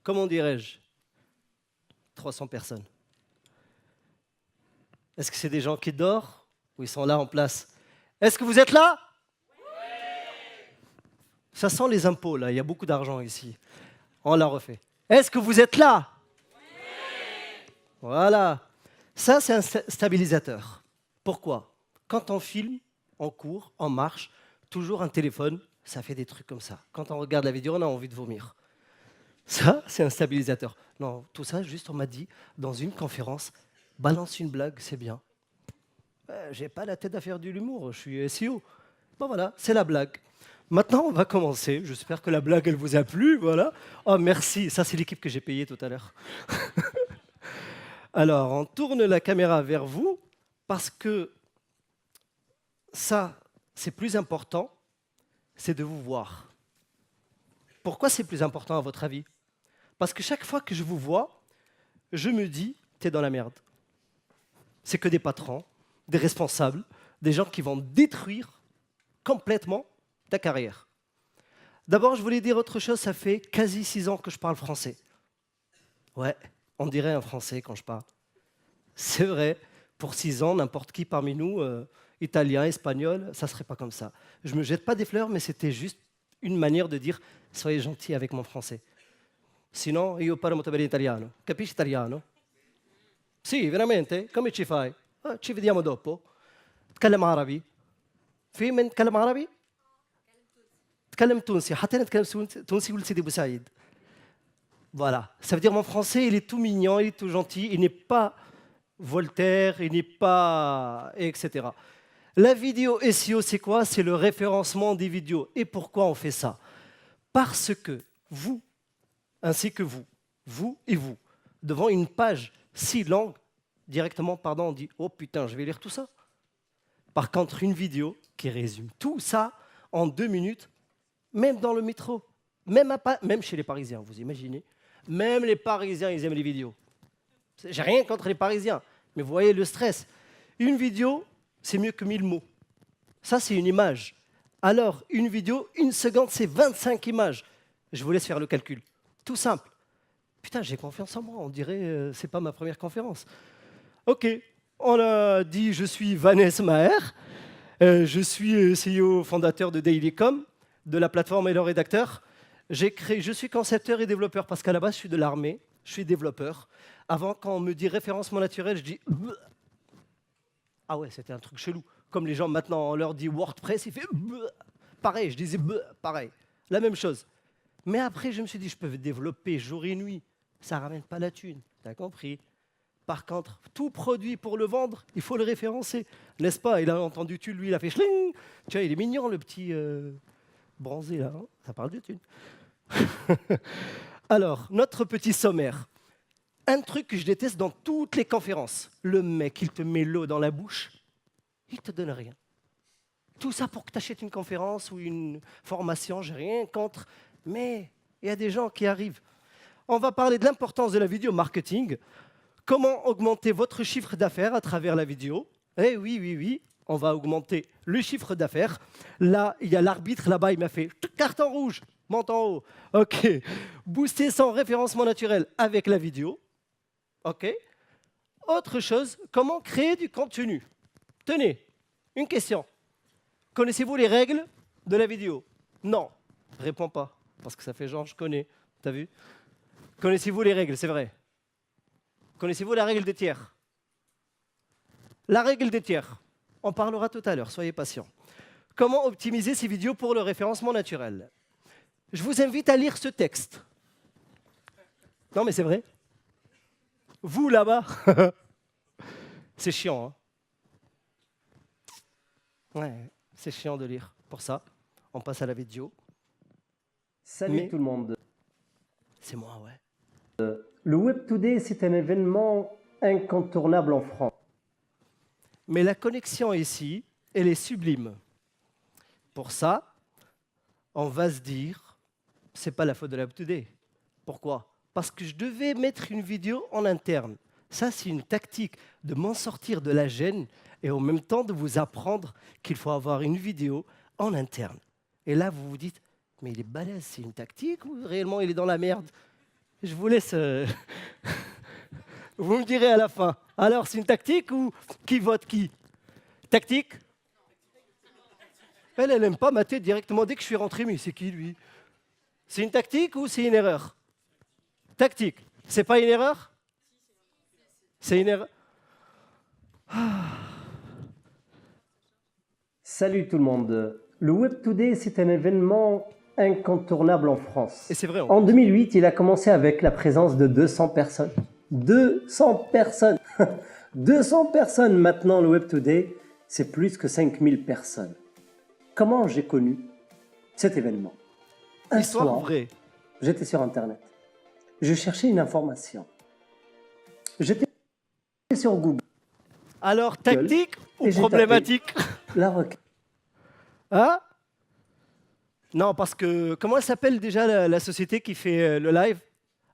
comment dirais-je, 300 personnes. Est-ce que c'est des gens qui dorment ou ils sont là en place? Est-ce que vous êtes là? Ça sent les impôts, là. Il y a beaucoup d'argent ici. On la refait. Est-ce que vous êtes là? Voilà. Ça, c'est un stabilisateur. Pourquoi? Quand on filme, on court, on marche, toujours un téléphone, ça fait des trucs comme ça. Quand on regarde la vidéo, on a envie de vomir. Ça, c'est un stabilisateur. Non, tout ça, juste on m'a dit, dans une conférence, balance une blague, c'est bien. J'ai pas la tête à faire de l'humour, je suis SEO. Bon voilà, c'est la blague. Maintenant, on va commencer. J'espère que la blague, elle vous a plu, voilà. Oh, merci. Ça, c'est l'équipe que j'ai payée tout à l'heure. Alors, on tourne la caméra vers vous parce que ça, c'est plus important, c'est de vous voir. Pourquoi c'est plus important à votre avis? Parce que chaque fois que je vous vois, je me dis, t'es dans la merde. C'est que des patrons, des responsables, des gens qui vont détruire complètement ta carrière. D'abord, je voulais dire autre chose, ça fait quasi 6 ans que je parle français. Ouais, on dirait un français quand je parle. C'est vrai, pour 6 ans, n'importe qui parmi nous, italien, espagnol, ça ne serait pas comme ça. Je ne me jette pas des fleurs, mais c'était juste une manière de dire « soyez gentil avec mon français ». Sinon, io parlo molto bene italiano. Capisci italiano? Sì, veramente? Come ci fai? Ci vediamo dopo. تكلم عربي. في من تكلم عربي؟ تكلم تونسي. حتى أنا نتكلم تونسي ولد سيدي بوسعيد. Voilà. Ça veut dire mon français, il est tout mignon, il est tout gentil, il n'est pas Voltaire, il n'est pas... etc. La vidéo SEO, c'est quoi? C'est le référencement des vidéos. Et pourquoi on fait ça? Parce que vous, ainsi que vous et vous, devant une page si longue, directement, pardon, on dit « Oh putain, je vais lire tout ça ». Par contre, une vidéo qui résume tout ça en 2 minutes, même dans le métro, même chez les Parisiens, vous imaginez? Même les Parisiens, ils aiment les vidéos. J'ai rien contre les Parisiens, mais vous voyez le stress. Une vidéo, c'est mieux que 1000 mots. Ça, c'est une image. Alors, une vidéo, 1 seconde, c'est 25 images. Je vous laisse faire le calcul. Tout simple. Putain, j'ai confiance en moi. On dirait c'est pas ma première conférence. OK, on a dit je suis Vanessa Maher. Je suis CEO fondateur de Dailycom, de la plateforme Hello Rédacteur. Je suis concepteur et développeur parce qu'à la base, je suis de l'armée. Je suis développeur. Avant, quand on me dit référencement naturel, je dis « Ah ouais, c'était un truc chelou. » Comme les gens maintenant, on leur dit WordPress, il fait « Pareil, je disais « pareil. » La même chose. Mais après, je me suis dit, je peux développer jour et nuit. Ça ne ramène pas la thune. Tu as compris? Par contre, tout produit pour le vendre, il faut le référencer. N'est-ce pas? Il a entendu tu, lui, il a fait schling. Tu vois, il est mignon, le petit bronzé, là. Hein, ça parle de thune. Alors, notre petit sommaire. Un truc que je déteste dans toutes les conférences. Le mec, il te met l'eau dans la bouche, il ne te donne rien. Tout ça pour que tu achètes une conférence ou une formation, j'ai rien contre. Mais il y a des gens qui arrivent. On va parler de l'importance de la vidéo marketing. Comment augmenter votre chiffre d'affaires à travers la vidéo? Eh oui, on va augmenter le chiffre d'affaires. Là, il y a l'arbitre, là-bas, il m'a fait carton rouge, monte en haut. OK. Booster son référencement naturel avec la vidéo. OK. Autre chose, comment créer du contenu? Tenez, une question. Connaissez-vous les règles de la vidéo? Non. Réponds pas, parce que ça fait genre, je connais. T'as vu? Connaissez-vous les règles? C'est vrai. Connaissez-vous la règle des tiers? La règle des tiers. On parlera tout à l'heure, soyez patients. Comment optimiser ces vidéos pour le référencement naturel? Je vous invite à lire ce texte. Non, mais c'est vrai. Vous, là-bas, c'est chiant. Hein, ouais, c'est chiant de lire. Pour ça, on passe à la vidéo. Salut tout le monde. C'est moi, ouais. Le Web Today, c'est un événement incontournable en France. Mais la connexion ici, elle est sublime. Pour ça, on va se dire, c'est pas la faute de la Web Today. Pourquoi? Parce que je devais mettre une vidéo en interne. Ça, c'est une tactique de m'en sortir de la gêne et en même temps de vous apprendre qu'il faut avoir une vidéo en interne. Et là, vous vous dites, mais il est balèze, c'est une tactique ou réellement il est dans la merde? Je vous laisse... Vous me direz à la fin. Alors, c'est une tactique ou qui vote qui? Tactique? Elle n'aime pas mater directement dès que je suis rentré, mais c'est qui, lui? C'est une tactique ou c'est une erreur? Tactique. C'est pas une erreur? C'est une erreur. Salut tout le monde. Le Web Today, c'est un événement incontournable en France. Et c'est vrai. En 2008, il a commencé avec la présence de 200 personnes. 200 personnes 200 personnes. Maintenant, le Web Today, c'est plus que 5000 personnes. Comment j'ai connu cet événement? Un Histoire soir, vraie. j'étais sur Internet. Je cherchais une information. J'étais sur Google. Alors, tactique ou Et j'ai problématique? La requête. Hein? Non, parce que comment elle s'appelle déjà la société qui fait le live?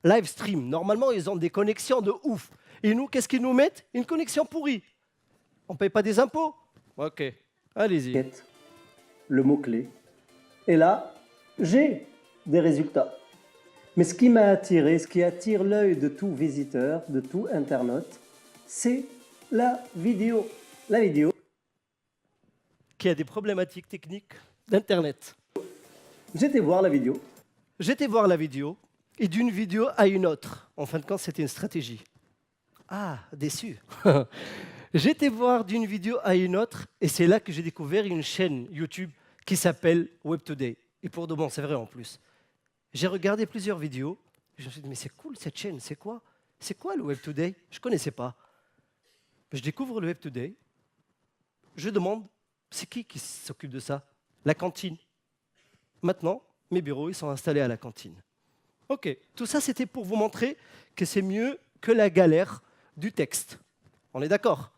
Live stream. Normalement, ils ont des connexions de ouf. Et nous, qu'est-ce qu'ils nous mettent? Une connexion pourrie. On ne paye pas des impôts? Ok, allez-y. Le mot-clé. Et là, j'ai des résultats. Mais ce qui m'a attiré, ce qui attire l'œil de tout visiteur, de tout internaute, c'est la vidéo. La vidéo. Qui a des problématiques techniques d'Internet. J'étais voir la vidéo. J'étais voir la vidéo, et d'une vidéo à une autre. En fin de compte, c'était une stratégie. Ah, déçu. J'étais voir d'une vidéo à une autre, et c'est là que j'ai découvert une chaîne YouTube qui s'appelle Web Today. Et pour de bon, c'est vrai en plus. J'ai regardé plusieurs vidéos, et je me suis dit, mais c'est cool cette chaîne, c'est quoi? C'est quoi le Web Today? Je ne connaissais pas. Je découvre le Web Today, je demande, c'est qui s'occupe de ça? La cantine. Maintenant, mes bureaux, ils sont installés à la cantine. Ok, tout ça, c'était pour vous montrer que c'est mieux que la galère du texte. On est d'accord?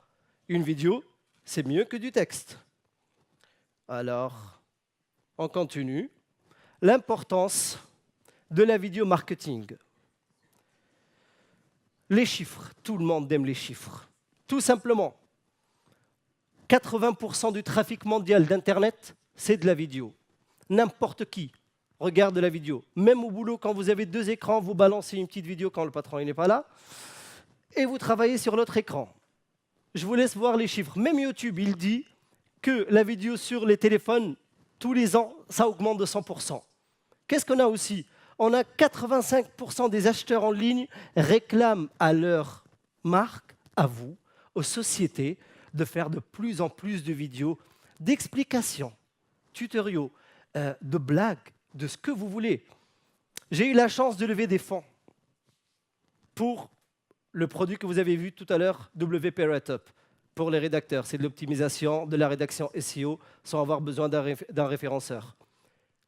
Une vidéo, c'est mieux que du texte. Alors, on continue. L'importance de la vidéo marketing. Les chiffres, tout le monde aime les chiffres. Tout simplement, 80% du trafic mondial d'Internet, c'est de la vidéo. N'importe qui regarde la vidéo. Même au boulot, quand vous avez deux écrans, vous balancez une petite vidéo quand le patron n'est pas là, et vous travaillez sur l'autre écran. Je vous laisse voir les chiffres. Même YouTube, il dit que la vidéo sur les téléphones, tous les ans, ça augmente de 100%. Qu'est-ce qu'on a aussi? On a 85% des acheteurs en ligne réclament à leur marque, à vous, aux sociétés, de faire de plus en plus de vidéos, d'explications, tutoriaux, de blagues, de ce que vous voulez. J'ai eu la chance de lever des fonds pour le produit que vous avez vu tout à l'heure, WP Write-Up, pour les rédacteurs. C'est de l'optimisation de la rédaction SEO sans avoir besoin d'un référenceur.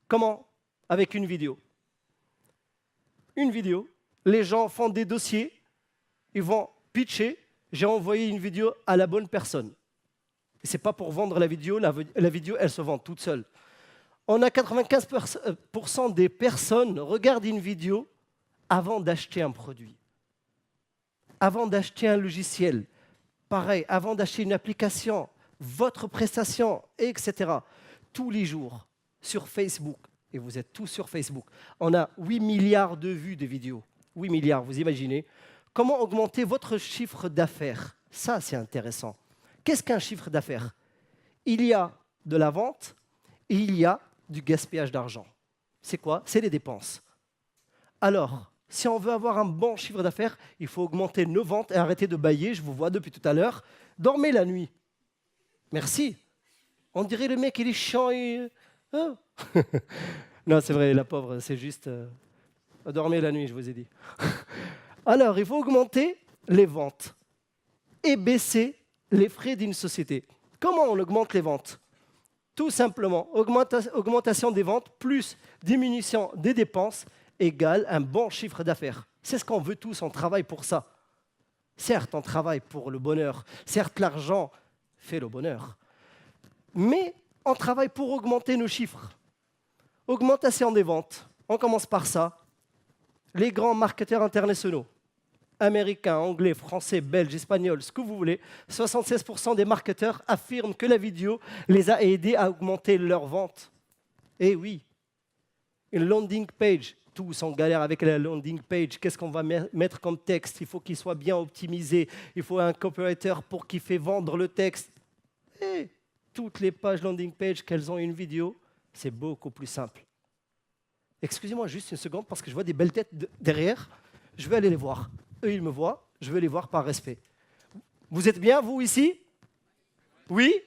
Comment? Avec une vidéo. Une vidéo. Les gens font des dossiers, ils vont pitcher. J'ai envoyé une vidéo à la bonne personne. Ce n'est pas pour vendre la vidéo, la vidéo, elle se vend toute seule. On a 95% des personnes regardent une vidéo avant d'acheter un produit, avant d'acheter un logiciel, pareil, avant d'acheter une application, votre prestation, etc. Tous les jours sur Facebook, et vous êtes tous sur Facebook, on a 8 milliards de vues de vidéos. 8 milliards, vous imaginez? Comment augmenter votre chiffre d'affaires? Ça, c'est intéressant. Qu'est-ce qu'un chiffre d'affaires? Il y a de la vente et il y a du gaspillage d'argent. C'est quoi? C'est les dépenses. Alors, si on veut avoir un bon chiffre d'affaires, il faut augmenter nos ventes et arrêter de bâiller. Je vous vois depuis tout à l'heure. Dormez la nuit. Merci. On dirait le mec, il est chiant et... Oh. Non, c'est vrai, la pauvre, c'est juste... Dormez la nuit, je vous ai dit. Alors, il faut augmenter les ventes et baisser les frais d'une société. Comment on augmente les ventes? Tout simplement, augmentation des ventes plus diminution des dépenses égale un bon chiffre d'affaires. C'est ce qu'on veut tous, on travaille pour ça. Certes, on travaille pour le bonheur. Certes, l'argent fait le bonheur. Mais on travaille pour augmenter nos chiffres. Augmentation des ventes. On commence par ça. Les grands marketeurs internationaux, américains, anglais, français, belges, espagnols, ce que vous voulez, 76% des marketeurs affirment que la vidéo les a aidés à augmenter leurs ventes. Eh oui, Une landing page, tous en galère avec la landing page. Qu'est-ce qu'on va mettre comme texte? Il faut qu'il soit bien optimisé. Il faut un copywriter pour qu'il fait vendre le texte. Et toutes les pages landing page, qu'elles ont une vidéo, c'est beaucoup plus simple. Excusez-moi juste une seconde parce que je vois des belles têtes derrière. Je vais aller les voir. Eux, ils me voient. Je vais les voir par respect. Vous êtes bien, vous, ici? Oui?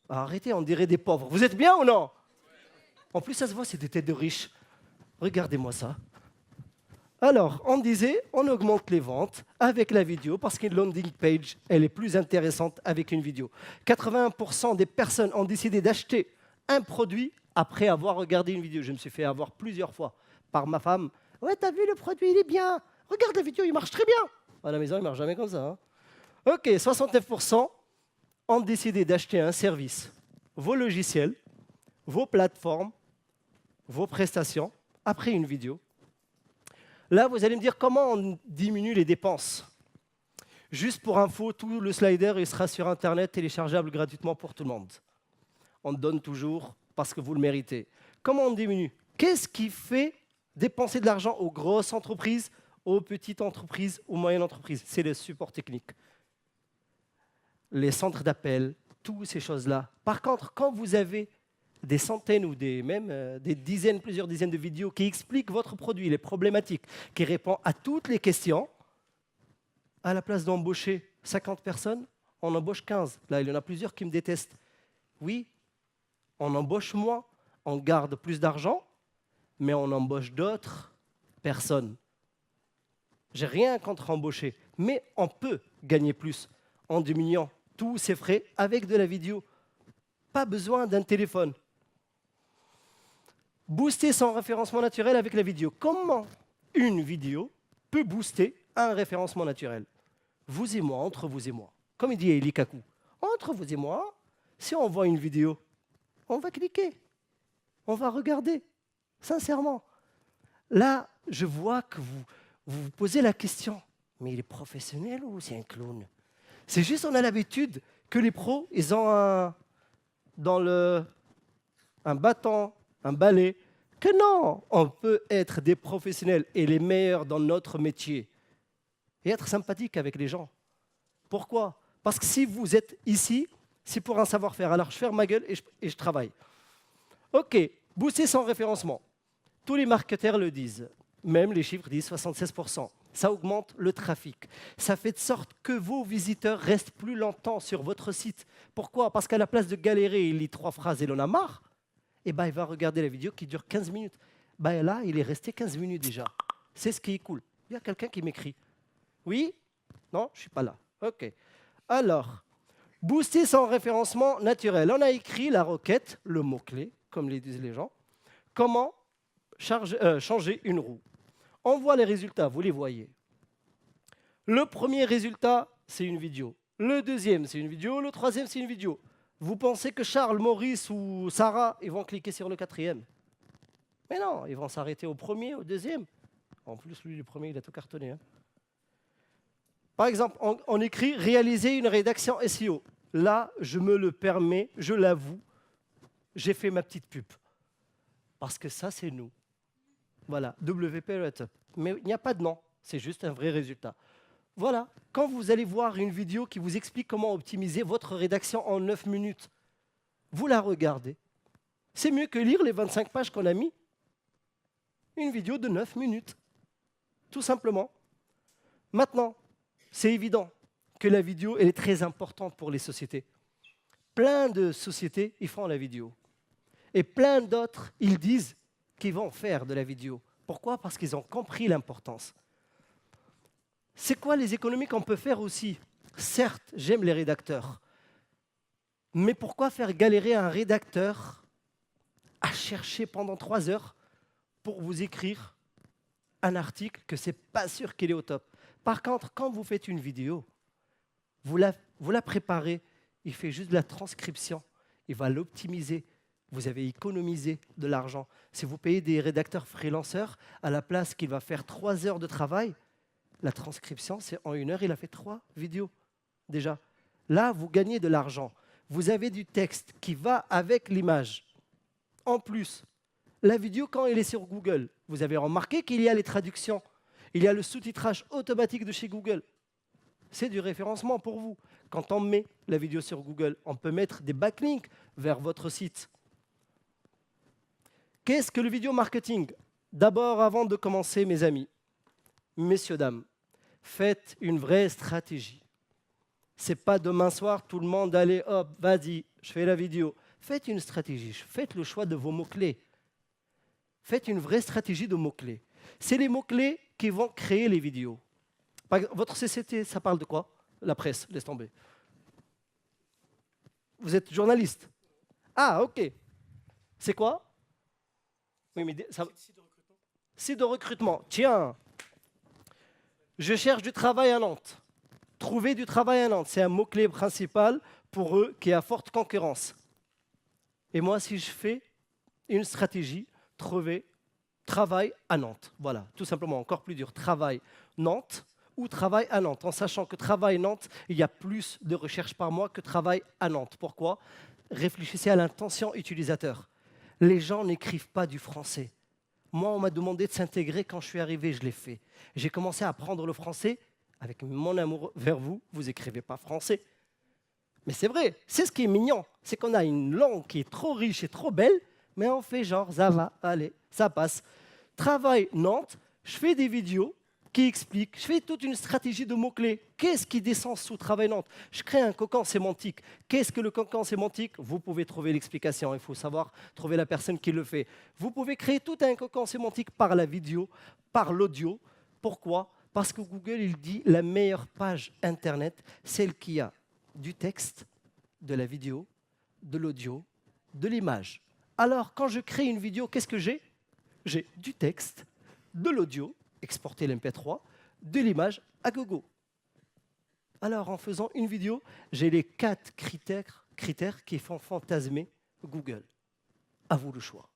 Arrêtez, on dirait des pauvres. Vous êtes bien ou non? En plus, ça se voit, c'est des têtes de riches. Regardez-moi ça. Alors, on disait, on augmente les ventes avec la vidéo parce qu'une landing page, elle est plus intéressante avec une vidéo. 81% des personnes ont décidé d'acheter un produit après avoir regardé une vidéo. Je me suis fait avoir plusieurs fois par ma femme. Ouais, t'as vu le produit, il est bien. Regarde la vidéo, il marche très bien. À la maison, il ne marche jamais comme ça. Hein. OK, 69% ont décidé d'acheter un service, vos logiciels, vos plateformes, vos prestations, après une vidéo. Là, vous allez me dire comment on diminue les dépenses. Juste pour info, tout le slider il sera sur Internet, téléchargeable gratuitement pour tout le monde. On donne toujours parce que vous le méritez. Comment on diminue? Qu'est-ce qui fait dépenser de l'argent aux grosses entreprises, aux petites entreprises, aux moyennes entreprises? C'est le support technique. Les centres d'appel, toutes ces choses-là. Par contre, quand vous avez des centaines ou même des dizaines, plusieurs dizaines de vidéos qui expliquent votre produit, les problématiques, qui répondent à toutes les questions, à la place d'embaucher 50 personnes, on embauche 15. Là, il y en a plusieurs qui me détestent. Oui, on embauche moins, on garde plus d'argent, mais on embauche d'autres personnes. J'ai rien contre embaucher, mais on peut gagner plus en diminuant tous ces frais avec de la vidéo. Pas besoin d'un téléphone. Booster son référencement naturel avec la vidéo. Comment une vidéo peut booster un référencement naturel? Vous et moi, entre vous et moi. Comme il dit Eli Kaku, entre vous et moi, si on voit une vidéo, on va cliquer, on va regarder, sincèrement. Là, je vois que vous posez la question, mais il est professionnel ou c'est un clown? C'est juste on a l'habitude que les pros, ils ont un bâton, un balai, que non, on peut être des professionnels et les meilleurs dans notre métier et être sympathique avec les gens. Pourquoi? Parce que si vous êtes ici, c'est pour un savoir-faire. Alors je ferme ma gueule et je travaille. OK, booster son référencement. Tous les marketeurs le disent. Même les chiffres disent 76%. Ça augmente le trafic. Ça fait de sorte que vos visiteurs restent plus longtemps sur votre site. Pourquoi? Parce qu'à la place de galérer, il lit 3 phrases et il en a marre. Et il va regarder la vidéo qui dure 15 minutes. Là, il est resté 15 minutes déjà. C'est ce qui est cool. Il y a quelqu'un qui m'écrit. Oui? Non? Je ne suis pas là. OK. Alors, booster son référencement naturel. On a écrit la requête, le mot-clé, comme les disent les gens. Comment changer une roue? On voit les résultats, vous les voyez. Le premier résultat, c'est une vidéo. Le deuxième, c'est une vidéo. Le troisième, c'est une vidéo. Vous pensez que Charles, Maurice ou Sarah, ils vont cliquer sur le quatrième? Mais non, ils vont s'arrêter au premier, au deuxième. En plus, lui, le premier, il a tout cartonné. Hein. Par exemple, on écrit « réaliser une rédaction SEO ». Là, je me le permets, je l'avoue, j'ai fait ma petite pub. Parce que ça, c'est nous. Voilà, WP Write-up. Mais il n'y a pas de nom, c'est juste un vrai résultat. Voilà, quand vous allez voir une vidéo qui vous explique comment optimiser votre rédaction en 9 minutes, vous la regardez. C'est mieux que lire les 25 pages qu'on a mis. Une vidéo de 9 minutes, tout simplement. Maintenant, c'est évident que la vidéo elle est très importante pour les sociétés. Plein de sociétés, ils font la vidéo. Et plein d'autres, ils disent qu'ils vont faire de la vidéo. Pourquoi? Parce qu'ils ont compris l'importance. C'est quoi les économies qu'on peut faire aussi? Certes, j'aime les rédacteurs. Mais pourquoi faire galérer un rédacteur à chercher pendant 3 heures pour vous écrire un article que ce n'est pas sûr qu'il est au top? Par contre, quand vous faites une vidéo, vous la préparez, il fait juste de la transcription, il va l'optimiser. Vous avez économisé de l'argent. Si vous payez des rédacteurs freelanceurs, à la place qu'il va faire 3 heures de travail, la transcription, c'est en 1 heure, il a fait 3 vidéos déjà. Là, vous gagnez de l'argent. Vous avez du texte qui va avec l'image. En plus, La vidéo, quand elle est sur Google, vous avez remarqué qu'il y a les traductions. Il y a le sous-titrage automatique de chez Google. C'est du référencement pour vous. Quand on met la vidéo sur Google, on peut mettre des backlinks vers votre site. Qu'est-ce que le vidéo marketing? D'abord, avant de commencer, mes amis, messieurs, dames, faites une vraie stratégie. Ce n'est pas demain soir, tout le monde, allez, hop, vas-y, je fais la vidéo. Faites une stratégie, faites le choix de vos mots-clés. Faites une vraie stratégie de mots-clés. C'est les mots-clés qui vont créer les vidéos. Votre société, ça parle de quoi? La presse, laisse tomber. Vous êtes journaliste? Ah, ok. C'est quoi? Oui, mais site de recrutement. Tiens, je cherche du travail à Nantes. Trouver du travail à Nantes, c'est un mot-clé principal pour eux qui est à forte concurrence. Et moi, si je fais une stratégie, trouver travail à Nantes. Voilà, tout simplement, encore plus dur. Travail Nantes ou travail à Nantes, en sachant que travail Nantes, il y a plus de recherches par mois que travail à Nantes. Pourquoi? Réfléchissez à l'intention utilisateur. Les gens n'écrivent pas du français. Moi, on m'a demandé de s'intégrer quand je suis arrivé, je l'ai fait. J'ai commencé à apprendre le français avec mon amour vers vous. Vous n'écrivez pas français. Mais c'est vrai, c'est ce qui est mignon. C'est qu'on a une langue qui est trop riche et trop belle, mais on fait genre, ça va, allez, ça passe. Travail Nantes, je fais des vidéos qui expliquent, je fais toute une stratégie de mots-clés. Qu'est-ce qui descend sous Travail Nantes? Je crée un cocon sémantique. Qu'est-ce que le cocon sémantique? Vous pouvez trouver l'explication, il faut savoir trouver la personne qui le fait. Vous pouvez créer tout un cocon sémantique par la vidéo, par l'audio. Pourquoi? Parce que Google, il dit la meilleure page Internet, celle qui a du texte, de la vidéo, de l'audio, de l'image. Alors, quand je crée une vidéo, qu'est-ce que j'ai? J'ai du texte, de l'audio, exporter l'MP3, de l'image à gogo. Alors, en faisant une vidéo, j'ai les 4 critères qui font fantasmer Google. À vous le choix.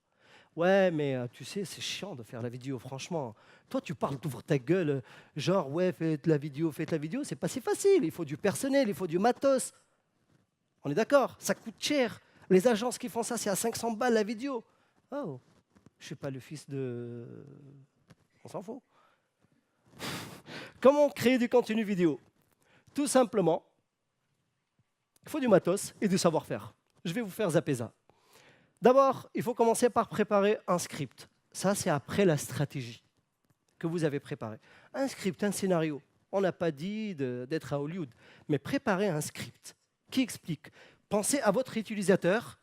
Ouais, mais tu sais, c'est chiant de faire la vidéo, franchement. Toi, tu parles, t'ouvres ta gueule, genre, ouais, faites la vidéo, c'est pas si facile. Il faut du personnel, il faut du matos. On est d'accord, ça coûte cher. Les agences qui font ça, c'est à 500 balles la vidéo. Oh, je ne suis pas le fils de... On s'en fout. Comment créer du contenu vidéo? Tout simplement, il faut du matos et du savoir-faire. Je vais vous faire zapper ça. D'abord, il faut commencer par préparer un script. Ça, c'est après la stratégie que vous avez préparée. Un script, un scénario. On n'a pas dit d'être à Hollywood, mais préparez un script qui explique. Pensez à votre utilisateur.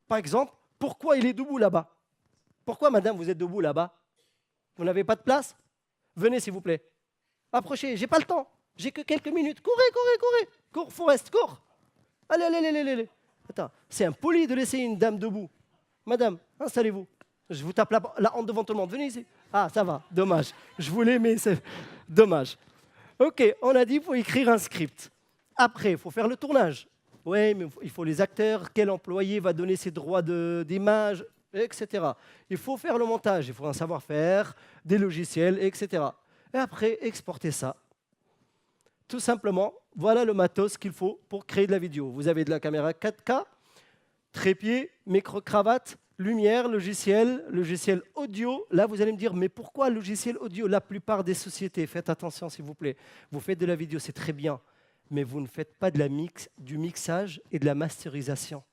Par exemple, pourquoi il est debout là-bas? Pourquoi, madame, vous êtes debout là-bas? Vous n'avez pas de place? Venez, s'il vous plaît. Approchez, j'ai pas le temps. J'ai que quelques minutes. Courez, courez, courez. Cours, Forest, cours. Allez, allez, allez, allez. Attends, c'est impoli de laisser une dame debout. Madame, installez-vous. Je vous tape la honte devant tout le monde. Venez ici. Ah, ça va, dommage. Je voulais, mais c'est dommage. OK, on a dit qu'il faut écrire un script. Après, il faut faire le tournage. Oui, mais il faut les acteurs, quel employé va donner ses droits d'image, etc. Il faut faire le montage, il faut un savoir-faire, des logiciels, etc. Et après, exporter ça. Tout simplement, voilà le matos qu'il faut pour créer de la vidéo. Vous avez de la caméra 4K, trépied, micro-cravate, lumière, logiciel audio. Là, vous allez me dire, mais pourquoi logiciel audio? La plupart des sociétés, faites attention s'il vous plaît. Vous faites de la vidéo, c'est très bien, mais vous ne faites pas du mixage et de la masterisation.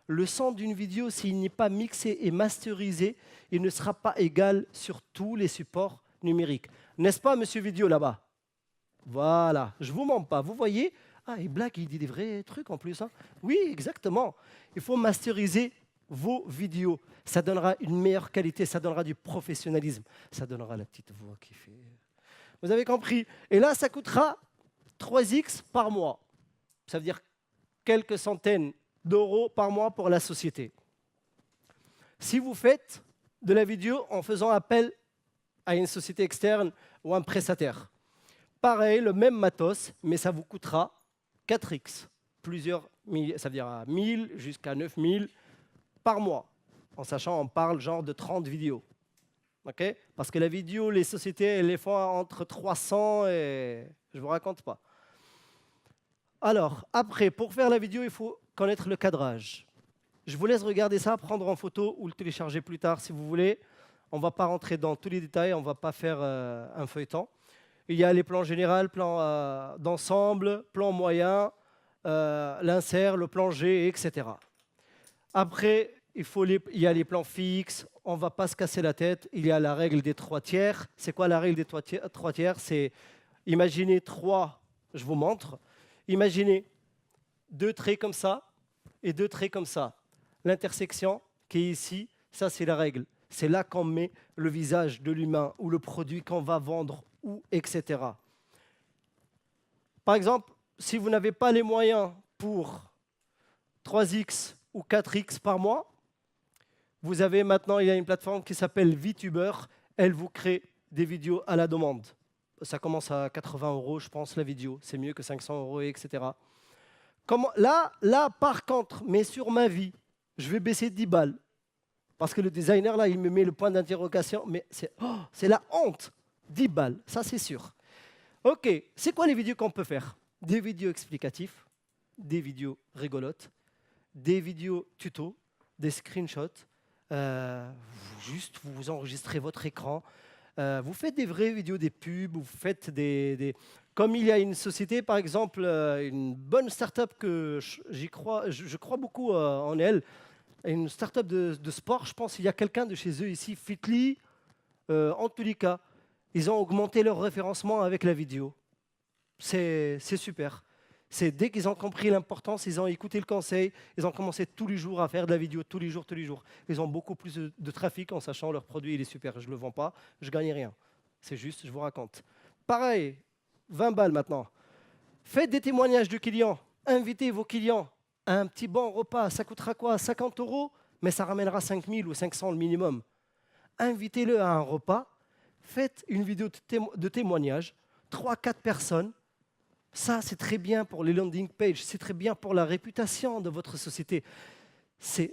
Le son d'une vidéo, s'il n'est pas mixé et masterisé, il ne sera pas égal sur tous les supports numériques. N'est-ce pas, monsieur vidéo, là-bas? Voilà, je ne vous mens pas. Vous voyez? Ah, il blague, il dit des vrais trucs en plus. Hein. Oui, exactement. Il faut masteriser vos vidéos. Ça donnera une meilleure qualité, ça donnera du professionnalisme. Ça donnera la petite voix qui fait... Vous avez compris? Et là, ça coûtera 3x par mois. Ça veut dire quelques centaines d'euros par mois pour la société. Si vous faites de la vidéo en faisant appel à une société externe ou un prestataire, pareil, le même matos, mais ça vous coûtera 4x, plusieurs milliers, ça veut dire à 1000 jusqu'à 9000 par mois, en sachant on parle genre de 30 vidéos. Okay? Parce que la vidéo, les sociétés, elles les font entre 300 et... Je ne vous raconte pas. Alors, après, pour faire la vidéo, il faut connaître le cadrage. Je vous laisse regarder ça, prendre en photo ou le télécharger plus tard si vous voulez. On ne va pas rentrer dans tous les détails, on ne va pas faire un feuilleton. Il y a les plans généraux, plans d'ensemble, plan moyen, l'insert, le plan G, etc. Après, il y a les plans fixes, on ne va pas se casser la tête. Il y a la règle des 3/3. C'est quoi la règle des 3/3? C'est imaginez 3, je vous montre. Imaginez 2 traits comme ça et 2 traits comme ça. L'intersection qui est ici, ça c'est la règle. C'est là qu'on met le visage de l'humain ou le produit qu'on va vendre, ou etc. Par exemple, si vous n'avez pas les moyens pour 3x ou 4x par mois, vous avez maintenant, il y a une plateforme qui s'appelle VTuber. Elle vous crée des vidéos à la demande. Ça commence à 80 €, je pense, la vidéo. C'est mieux que 500 €, etc. Là, par contre, mais sur ma vie, je vais baisser 10 balles. Parce que le designer, là, il me met le point d'interrogation. Mais c'est la honte. 10 balles, ça c'est sûr. OK, c'est quoi les vidéos qu'on peut faire? Des vidéos explicatives, des vidéos rigolotes, des vidéos tuto, des screenshots. Juste, vous enregistrez votre écran. Vous faites des vraies vidéos, des pubs, vous faites Comme il y a une société, par exemple, une bonne start-up que je crois beaucoup en elle, une start-up de sport, je pense qu'il y a quelqu'un de chez eux ici, Fitly, en tous les cas, ils ont augmenté leur référencement avec la vidéo. C'est super. C'est dès qu'ils ont compris l'importance, ils ont écouté le conseil, ils ont commencé tous les jours à faire de la vidéo, tous les jours. Ils ont beaucoup plus de trafic en sachant leur produit, il est super. Je ne le vends pas, je ne gagne rien. C'est juste, je vous raconte. Pareil, 20 balles maintenant. Faites des témoignages de clients. Invitez vos clients à un petit bon repas. Ça coûtera quoi? 50 €, mais ça ramènera 5 000 ou 500 le minimum. Invitez-le à un repas. Faites une vidéo de témoignage. 3-4 personnes. Ça, c'est très bien pour les landing pages, c'est très bien pour la réputation de votre société.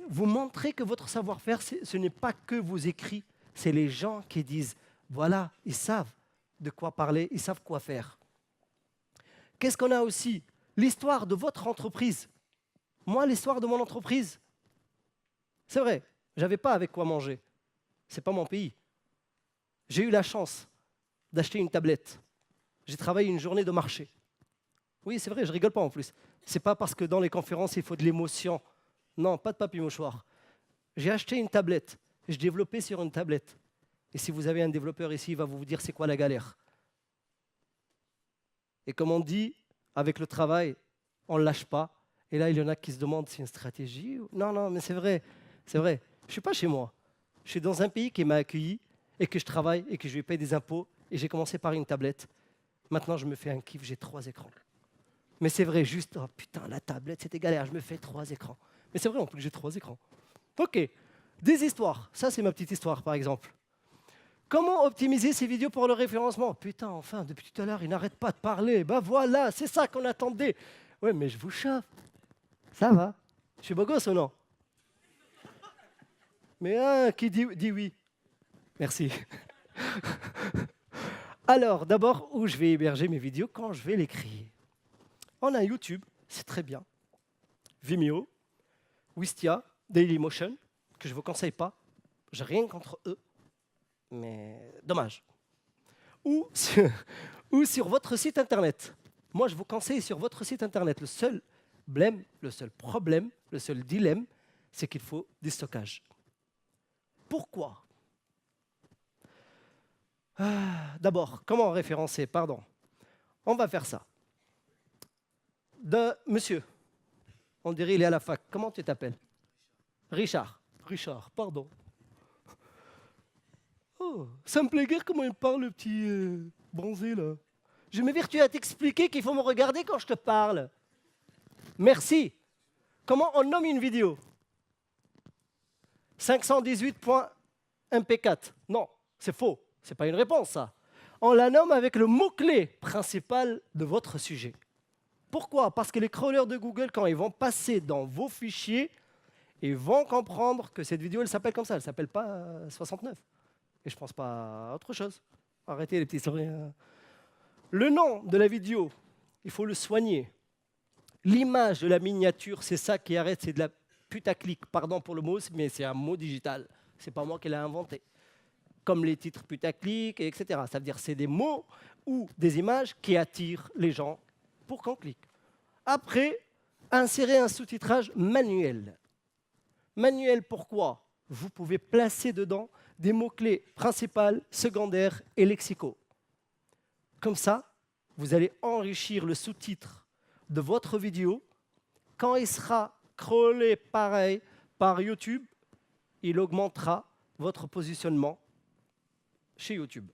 Vous montrez que votre savoir-faire, ce n'est pas que vos écrits, c'est les gens qui disent, voilà, ils savent de quoi parler, ils savent quoi faire. Qu'est-ce qu'on a aussi? L'histoire de votre entreprise. Moi, l'histoire de mon entreprise, c'est vrai, je n'avais pas avec quoi manger. Ce n'est pas mon pays. J'ai eu la chance d'acheter une tablette. J'ai travaillé une journée de marché. Oui, c'est vrai, je rigole pas en plus. C'est pas parce que dans les conférences, il faut de l'émotion. Non, pas de papier mouchoir. J'ai acheté une tablette. Je développais sur une tablette. Et si vous avez un développeur ici, il va vous dire c'est quoi la galère. Et comme on dit, avec le travail, on ne lâche pas. Et là, il y en a qui se demandent si c'est une stratégie. Non, mais c'est vrai. C'est vrai. Je ne suis pas chez moi. Je suis dans un pays qui m'a accueilli et que je travaille et que je lui paye des impôts. Et j'ai commencé par une tablette. Maintenant, je me fais un kiff, j'ai 3 écrans. Mais c'est vrai, juste, oh putain, la tablette, c'était galère, je me fais 3 écrans. Mais c'est vrai, en plus, j'ai 3 écrans. OK, des histoires. Ça, c'est ma petite histoire, par exemple. Comment optimiser ces vidéos pour le référencement? Putain, enfin, depuis tout à l'heure, il n'arrête pas de parler. Ben voilà, c'est ça qu'on attendait. Ouais, mais je vous chauffe. Ça va. Je suis beau gosse ou non? Mais qui dit oui? Merci. Alors, d'abord, où je vais héberger mes vidéos quand je vais les créer? On a YouTube, c'est très bien. Vimeo, Wistia, Dailymotion, que je ne vous conseille pas. J'ai rien contre eux, mais dommage. Ou sur votre site internet. Moi, je vous conseille sur votre site internet. Le seul problème, le seul dilemme, c'est qu'il faut du stockage. Pourquoi? D'abord, comment référencer? Pardon. On va faire ça. Monsieur, on dirait il est à la fac. Comment tu t'appelles? Richard. Richard, pardon. Oh, ça me plaît guère comment il parle, le petit bronzé, là. Je m'évertue à t'expliquer qu'il faut me regarder quand je te parle. Merci. Comment on nomme une vidéo? 518.mp4. Non, c'est faux. C'est pas une réponse, ça. On la nomme avec le mot-clé principal de votre sujet. Pourquoi? Parce que les crawlers de Google, quand ils vont passer dans vos fichiers, ils vont comprendre que cette vidéo, elle s'appelle comme ça. Elle ne s'appelle pas 69. Et je ne pense pas à autre chose. Arrêtez les petits sourires. Le nom de la vidéo, il faut le soigner. L'image de la miniature, c'est ça qui arrête, c'est de la putaclic. Pardon pour le mot, mais c'est un mot digital. C'est pas moi qui l'ai inventé. Comme les titres putaclic, etc. Ça veut dire c'est des mots ou des images qui attirent les gens pour qu'on clique. Après, insérer un sous-titrage manuel. Manuel, pourquoi? Vous pouvez placer dedans des mots-clés principaux, secondaires et lexicaux. Comme ça, vous allez enrichir le sous-titre de votre vidéo. Quand il sera crawlé pareil par YouTube, il augmentera votre positionnement chez YouTube.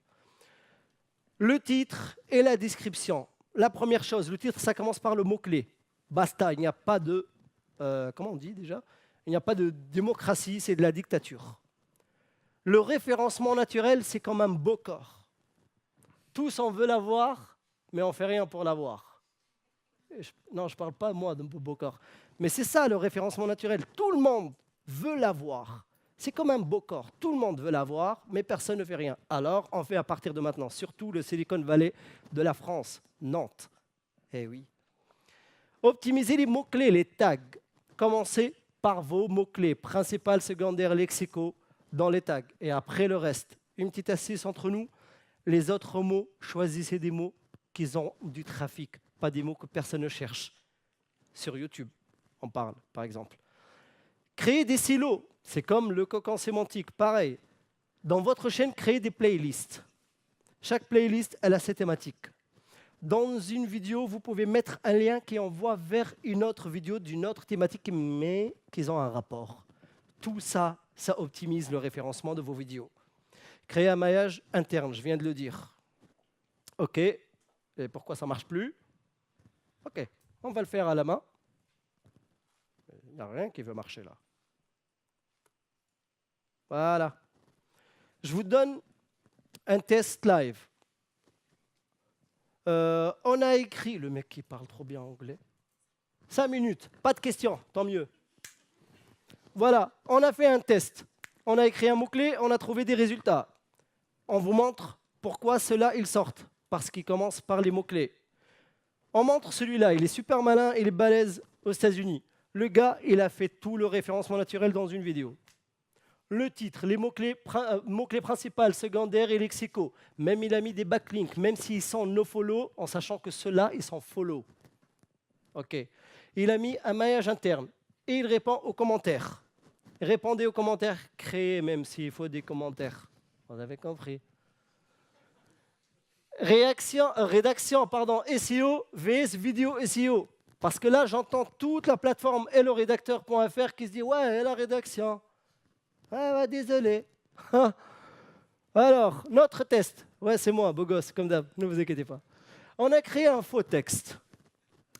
Le titre et la description. La première chose, le titre, ça commence par le mot-clé. Basta, il n'y a pas de... comment on dit déjà? Il n'y a pas de démocratie, c'est de la dictature. Le référencement naturel, c'est comme un beau corps. Tous on veut l'avoir, mais on ne fait rien pour l'avoir. Non, je ne parle pas, moi, d'un beau corps. Mais c'est ça, le référencement naturel. Tout le monde veut l'avoir. C'est comme un beau corps. Tout le monde veut l'avoir, mais personne ne fait rien. Alors, on fait à partir de maintenant, surtout le Silicon Valley de la France, Nantes. Eh oui. Optimisez les mots-clés, les tags. Commencez par vos mots-clés, principal, secondaire, lexicaux, dans les tags. Et après le reste, une petite astuce entre nous, les autres mots, choisissez des mots qui ont du trafic, pas des mots que personne ne cherche. Sur YouTube, on parle, par exemple. Créez des silos, c'est comme le cocon sémantique, pareil. Dans votre chaîne, créez des playlists. Chaque playlist, elle a ses thématiques. Dans une vidéo, vous pouvez mettre un lien qui envoie vers une autre vidéo d'une autre thématique, mais qui ont un rapport. Tout ça, ça optimise le référencement de vos vidéos. Créer un maillage interne, je viens de le dire. OK, et pourquoi ça ne marche plus? OK, on va le faire à la main. Il n'y a rien qui veut marcher là. Voilà. Je vous donne un test live. On a écrit, le mec qui parle trop bien anglais, 5 minutes, pas de questions, tant mieux. Voilà, on a fait un test. On a écrit un mot-clé, on a trouvé des résultats. On vous montre pourquoi ceux-là, ils sortent. Parce qu'ils commencent par les mots-clés. On montre celui-là, il est super malin, il est balèze aux États-Unis. Le gars, il a fait tout le référencement naturel dans une vidéo. Le titre, les mots-clés principaux, secondaires et lexicaux. Même il a mis des backlinks, même s'ils sont no-follow, en sachant que ceux-là, ils sont follow. OK. Il a mis un maillage interne et il répond aux commentaires. Répondez aux commentaires, créez même s'il faut des commentaires. Vous avez compris. Rédaction, SEO vs vidéo SEO. Parce que là, j'entends toute la plateforme helloredacteur.fr qui se dit « Ouais, la rédaction. Ouais, désolé. » Alors, notre test. Ouais, c'est moi, beau gosse, comme d'hab, ne vous inquiétez pas. On a créé un faux texte,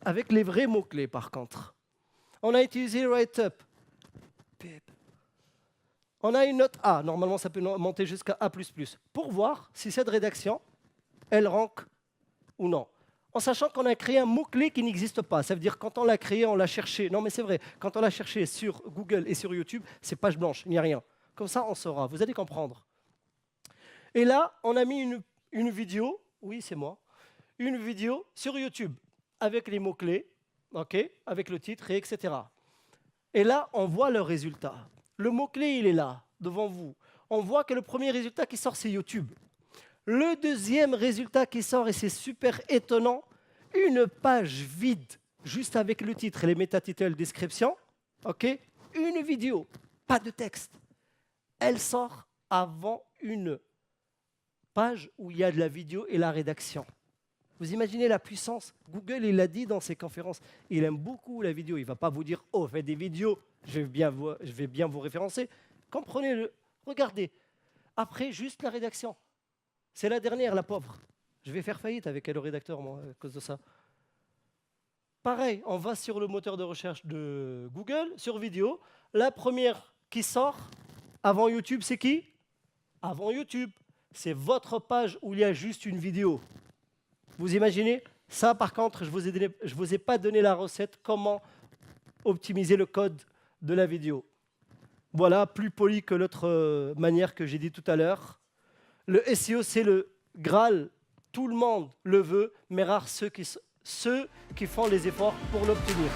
avec les vrais mots-clés par contre. On a utilisé write-up. On a une note A, normalement ça peut monter jusqu'à A++, pour voir si cette rédaction, elle rank ou non. En sachant qu'on a créé un mot-clé qui n'existe pas. Ça veut dire quand on l'a créé, on l'a cherché. Non mais c'est vrai, quand on l'a cherché sur Google et sur YouTube, c'est page blanche, il n'y a rien. Comme ça, on saura, vous allez comprendre. Et là, on a mis une vidéo, oui c'est moi, une vidéo sur YouTube avec les mots-clés, okay, avec le titre, etc. Et là, on voit le résultat. Le mot-clé, il est là, devant vous. On voit que le premier résultat qui sort, c'est YouTube. Le deuxième résultat qui sort, et c'est super étonnant, une page vide, juste avec le titre et les métatitles description, okay, une vidéo, pas de texte. Elle sort avant une page où il y a de la vidéo et la rédaction. Vous imaginez la puissance? Google, il l'a dit dans ses conférences, il aime beaucoup la vidéo. Il ne va pas vous dire « Oh, faites des vidéos, je vais bien vous référencer. » Comprenez-le, regardez. Après, juste la rédaction. C'est la dernière, la pauvre. Je vais faire faillite avec le rédacteur, moi, à cause de ça. Pareil, on va sur le moteur de recherche de Google, sur vidéo. La première qui sort avant YouTube, c'est qui? Avant YouTube. C'est votre page où il y a juste une vidéo. Vous imaginez? Ça, par contre, je ne vous ai pas donné la recette comment optimiser le code de la vidéo. Voilà, plus poli que l'autre manière que j'ai dit tout à l'heure. Le SEO, c'est le Graal. Tout le monde le veut, mais rares ceux qui font les efforts pour l'obtenir.